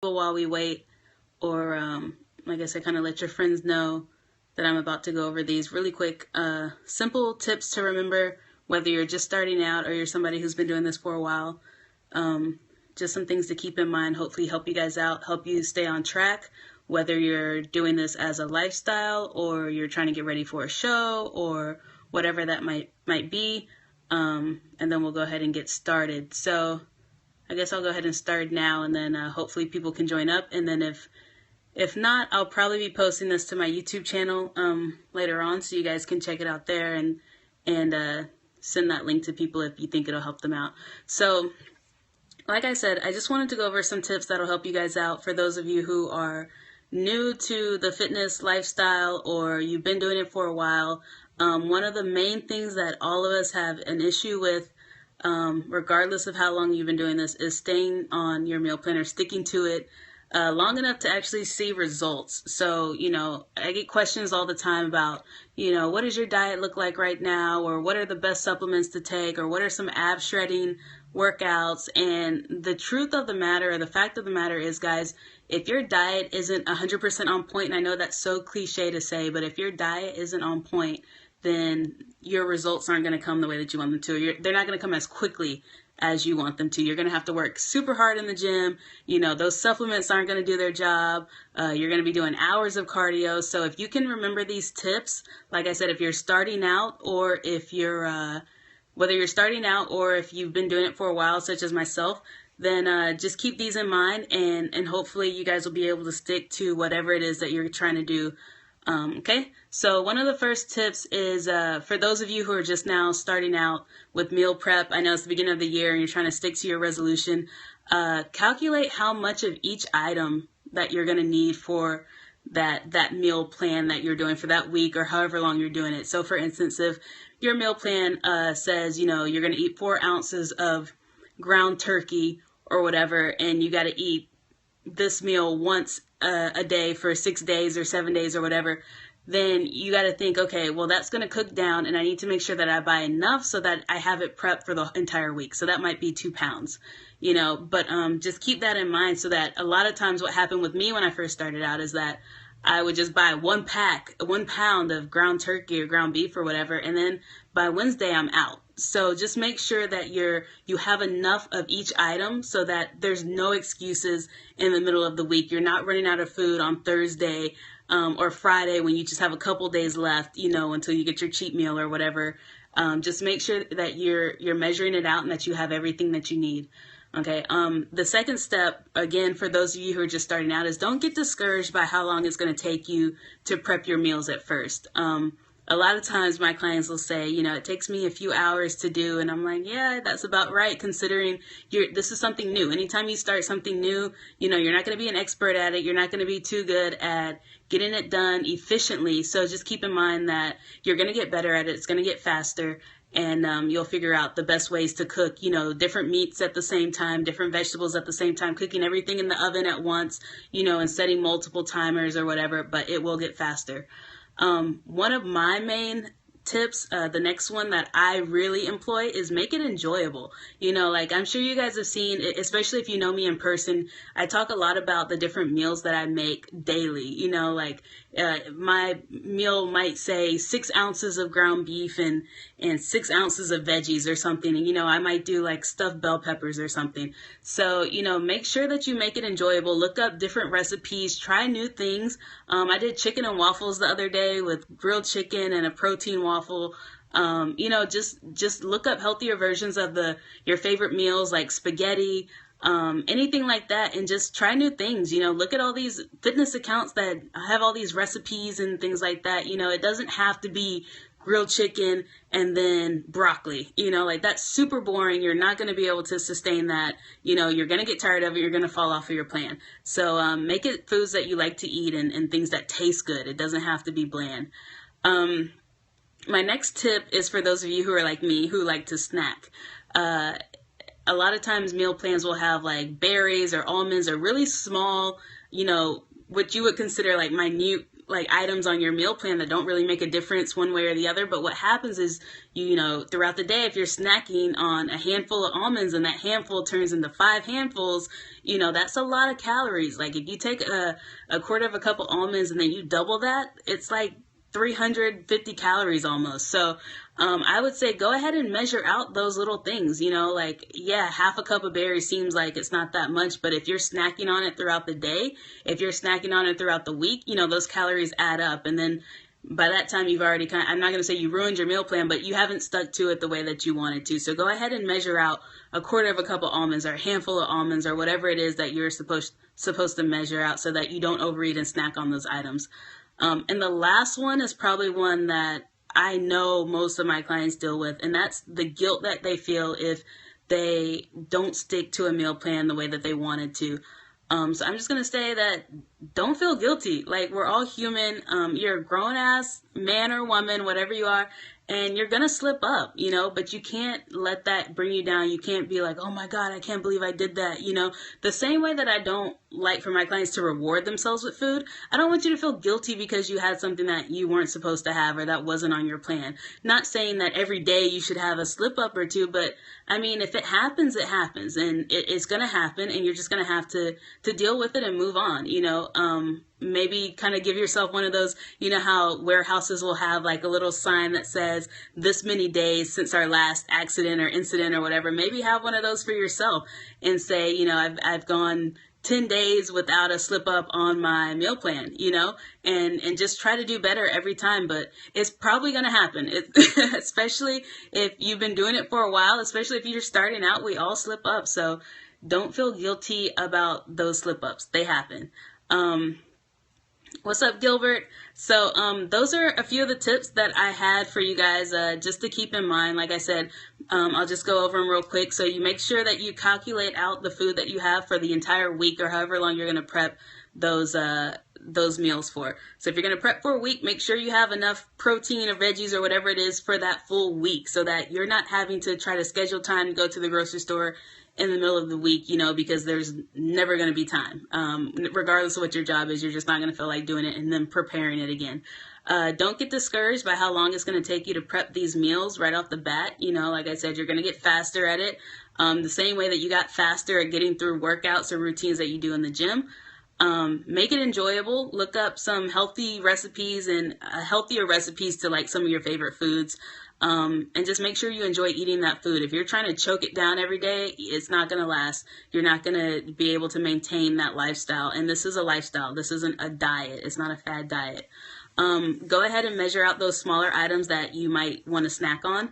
while we wait, or like I said, kind of let your friends know that I'm about to go over these really quick, simple tips to remember, whether you're just starting out or you're somebody who's been doing this for a while. Just some things to keep in mind, hopefully help you guys out, help you stay on track, whether you're doing this as a lifestyle or you're trying to get ready for a show or whatever that might be. And then we'll go ahead and get started. So I guess I'll go ahead and start now, and then hopefully people can join up. And then if not, I'll probably be posting this to my YouTube channel later on, so you guys can check it out there and send that link to people if you think it'll help them out. So like I said, I just wanted to go over some tips that'll help you guys out for those of you who are new to the fitness lifestyle or you've been doing it for a while. One of the main things that all of us have an issue with, regardless of how long you've been doing this, is staying on your meal plan or sticking to it long enough to actually see results. So, I get questions all the time about, what does your diet look like right now? Or what are the best supplements to take? Or what are some ab shredding workouts? And the truth of the matter, or the fact of the matter is, guys, if your diet isn't 100% on point, and I know that's so cliche to say, but if your diet isn't on point, then your results aren't going to come the way that you want them to. They're not going to come as quickly as you want them to. You're going to have to work super hard in the gym. Those supplements aren't going to do their job. You're going to be doing hours of cardio. So if you can remember these tips, like I said, if you're starting out, or if you're, whether you're starting out or if you've been doing it for a while, such as myself, then just keep these in mind, and hopefully you guys will be able to stick to whatever it is that you're trying to do. Okay, so one of the first tips is for those of you who are just now starting out with meal prep. I know it's the beginning of the year and you're trying to stick to your resolution. Calculate how much of each item that you're going to need for that meal plan that you're doing for that week or however long you're doing it. So for instance, if your meal plan says, you're going to eat 4 ounces of ground turkey or whatever, and you got to eat this meal once a day for 6 days or 7 days or whatever, then you got to think, okay, well, that's going to cook down, and I need to make sure that I buy enough so that I have it prepped for the entire week. So that might be 2 pounds, but just keep that in mind, so that a lot of times what happened with me when I first started out is that I would just buy 1 pound of ground turkey or ground beef or whatever, and then by Wednesday I'm out. So just make sure that you have enough of each item so that there's no excuses in the middle of the week. You're not running out of food on Thursday or Friday when you just have a couple days left, until you get your cheat meal or whatever. Just make sure that you're measuring it out and that you have everything that you need. Okay. The second step, again, for those of you who are just starting out, is don't get discouraged by how long it's going to take you to prep your meals at first. A lot of times my clients will say, it takes me a few hours to do. And I'm like, yeah, that's about right, considering this is something new. Anytime you start something new, you're not going to be an expert at it. You're not going to be too good at getting it done efficiently. So just keep in mind that you're going to get better at it. It's going to get faster. And you'll figure out the best ways to cook, different meats at the same time, different vegetables at the same time, cooking everything in the oven at once, and setting multiple timers or whatever, but it will get faster. One of my main tips, the next one that I really employ, is make it enjoyable. I'm sure you guys have seen, especially if you know me in person, I talk a lot about the different meals that I make daily. My meal might say 6 ounces of ground beef and 6 ounces of veggies or something. And, I might do like stuffed bell peppers or something. So, make sure that you make it enjoyable. Look up different recipes, try new things. I did chicken and waffles the other day with grilled chicken and a protein waffle. Just look up healthier versions of your favorite meals, like spaghetti, anything like that, and just try new things. Look at all these fitness accounts that have all these recipes and things like that. It doesn't have to be grilled chicken and then broccoli. That's super boring. You're not going to be able to sustain that. You're going to get tired of it. You're going to fall off of your plan. So make it foods that you like to eat and things that taste good. It doesn't have to be bland. My next tip is for those of you who are like me, who like to snack. A lot of times meal plans will have like berries or almonds or really small, what you would consider like minute like items on your meal plan that don't really make a difference one way or the other. But what happens is, you know, throughout the day, if you're snacking on a handful of almonds and that handful turns into 5 handfuls, you know, that's a lot of calories. Like if you take a quarter of a cup of almonds and then you double that, it's like 350 calories almost. So I would say go ahead and measure out those little things, you know, like, yeah, half a cup of berries seems like it's not that much, but if you're snacking on it throughout the day, if you're snacking on it throughout the week, you know, those calories add up. And then by that time, you've already I'm not going to say you ruined your meal plan, but you haven't stuck to it the way that you wanted to. So go ahead and measure out a quarter of a cup of almonds or a handful of almonds or whatever it is that you're supposed to measure out so that you don't overeat and snack on those items. And the last one is probably one that I know most of my clients deal with, and that's the guilt that they feel if they don't stick to a meal plan the way that they wanted to. So I'm just going to say that don't feel guilty. Like, we're all human. You're a grown ass man or woman, whatever you are, and you're going to slip up, you know, but you can't let that bring you down. You can't be like, oh my God, I can't believe I did that. You know, the same way that I don't like for my clients to reward themselves with food, I don't want you to feel guilty because you had something that you weren't supposed to have or that wasn't on your plan. Not saying that every day you should have a slip up or two, but I mean, if it happens, it happens, and it's going to happen, and you're just going to have to deal with it and move on, you know. Maybe kind of give yourself one of those, you know how warehouses will have like a little sign that says this many days since our last accident or incident or whatever. Maybe have one of those for yourself and say, you know, I've gone 10 days without a slip up on my meal plan, you know, and just try to do better every time. But it's probably going to happen, especially if you've been doing it for a while, especially if you're starting out, we all slip up. So don't feel guilty about those slip ups. They happen. What's up, Gilbert? So those are a few of the tips that I had for you guys just to keep in mind. Like I said, I'll just go over them real quick. So you make sure that you calculate out the food that you have for the entire week or however long you're going to prep those meals for. So if you're going to prep for a week, make sure you have enough protein or veggies or whatever it is for that full week so that you're not having to try to schedule time to go to the grocery store in the middle of the week, you know, because there's never going to be time. Regardless of what your job is, you're just not going to feel like doing it and then preparing it again. Don't get discouraged by how long it's going to take you to prep these meals right off the bat. You know, like I said, you're going to get faster at it. The same way that you got faster at getting through workouts or routines that you do in the gym. Make it enjoyable. Look up some healthy recipes and healthier recipes to like some of your favorite foods. And just make sure you enjoy eating that food. If you're trying to choke it down every day, it's not going to last. You're not going to be able to maintain that lifestyle. And this is a lifestyle. This isn't a diet. It's not a fad diet. Go ahead and measure out those smaller items that you might want to snack on.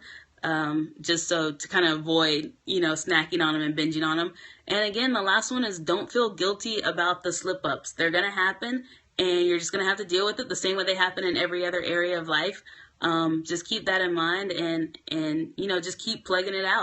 Just so to kind of avoid, you know, snacking on them and binging on them. And again, the last one is don't feel guilty about the slip ups. They're going to happen and you're just going to have to deal with it the same way they happen in every other area of life. Just keep that in mind and, you know, just keep plugging it out.